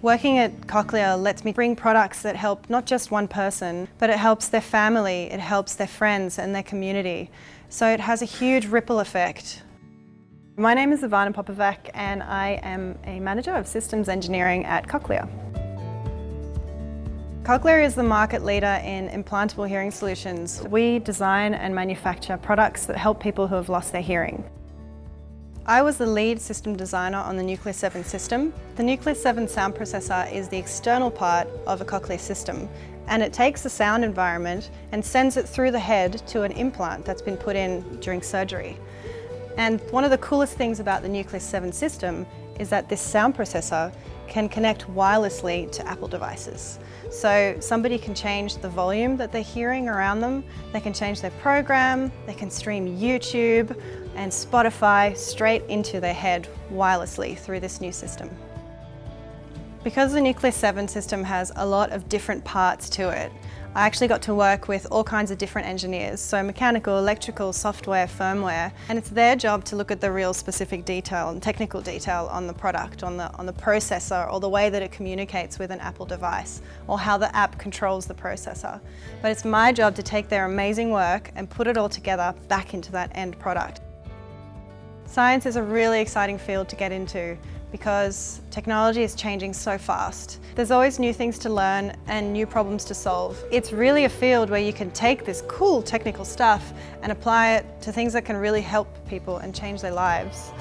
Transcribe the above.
Working at Cochlear lets me bring products that help not just one person, but it helps their family, it helps their friends and their community. So it has a huge ripple effect. My name is Ivana Popovac and I am a Manager of Systems Engineering at Cochlear. Cochlear is the market leader in implantable hearing solutions. We design and manufacture products that help people who have lost their hearing. I was the lead system designer on the Nexus7 system. The Nexus7 sound processor is the external part of a Cochlear system, and it takes the sound environment and sends it through the head to an implant that's been put in during surgery. And one of the coolest things about the Nexus7 system is that this sound processor can connect wirelessly to Apple devices. So somebody can change the volume that they're hearing around them, they can change their program, they can stream YouTube and Spotify straight into their head wirelessly through this new system. Because the Nexus7 system has a lot of different parts to it, I actually got to work with all kinds of different engineers, so mechanical, electrical, software, firmware, and it's their job to look at the real specific detail and technical detail on the product, on the processor, or the way that it communicates with an Apple device, or how the app controls the processor. But it's my job to take their amazing work and put it all together back into that end product. Science is a really exciting field to get into because technology is changing so fast. There's always new things to learn and new problems to solve. It's really a field where you can take this cool technical stuff and apply it to things that can really help people and change their lives.